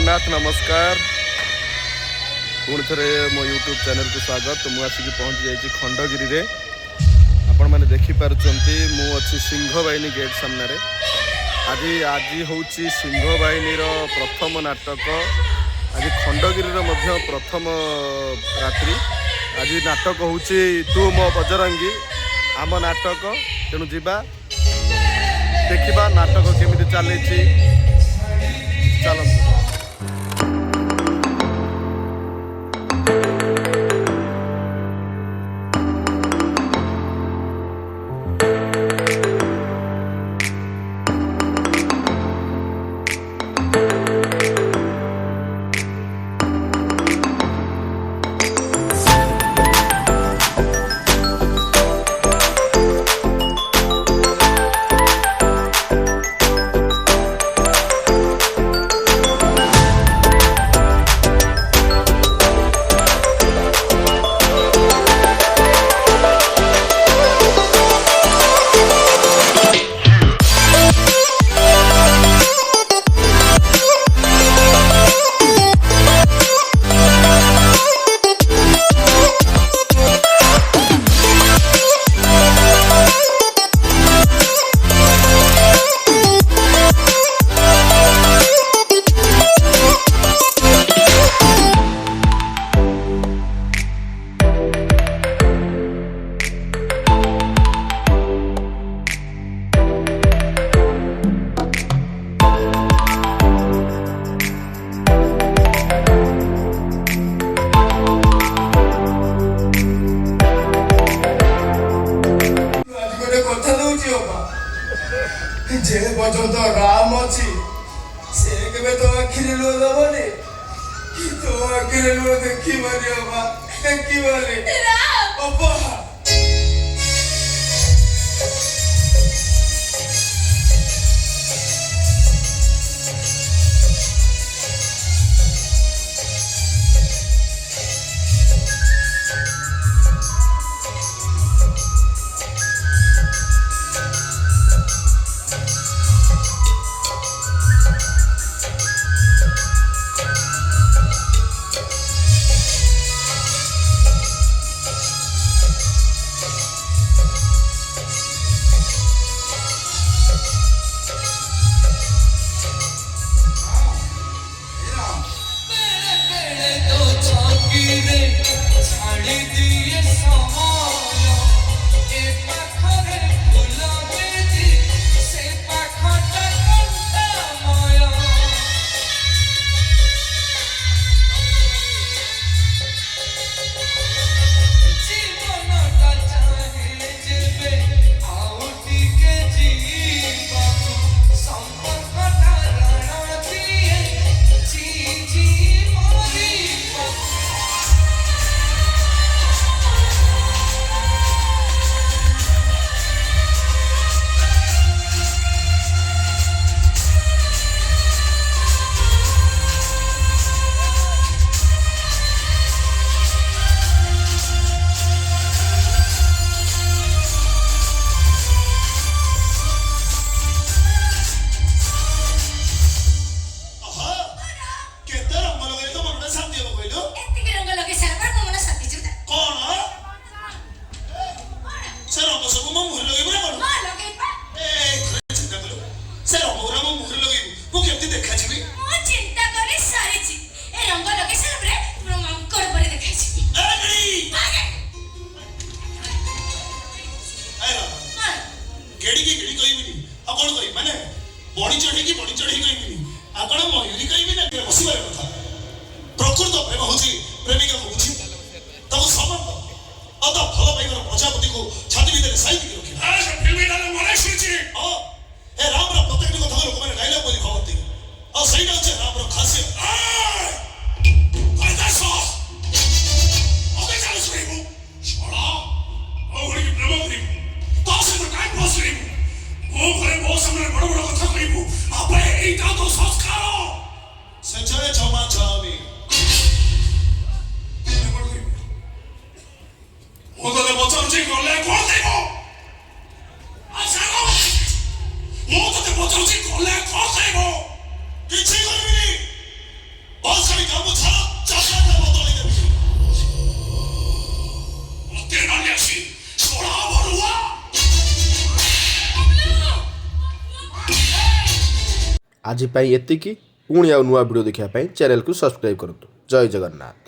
जगन्नाथ नमस्कार। पुणी थे मो यूट्यूब चैनल को स्वागत। मुझे आसिक पहुँची जाइए खंडगिरी रे। आपण मैंने देखिपार्टी मुझे सिंह बाहिनी गेट सामने आज आज हूँ सिंह बाहिनी प्रथम नाटक। आज खंडगिरी प्रथम रात्रि। आज नाटक हूँ तू मो बजरंगी आम नाटक। तेणु जीवा देखा नाटक केमी चली चलते। जे पर्यंत राम अच्छी से केबे तो आखिरी लो दबनी कि तो आखिरी लो देखी मारी अबा देखी मारी राम अबा बड़ी चढ़ी कहबिनी आपण मयूरी कहबी ना बसबार कथा। प्रकृत प्रेम हूँ प्रेमिका को बुझी समर्थ अत भल पाइबार प्रजापति को छाती भितर साइड रखी राम प्रत्येक कथा लोक मैंने डायलॉग बोली खबर दी सही राम खासियत बड़ बड़ कथा कहबू आपे एटा तो संस्कार सजय क्षमा चावी आज एतिकी पुणी आ नुआ वीडियो देखा चैनल को सब्सक्राइब करूँ। जय जगन्नाथ।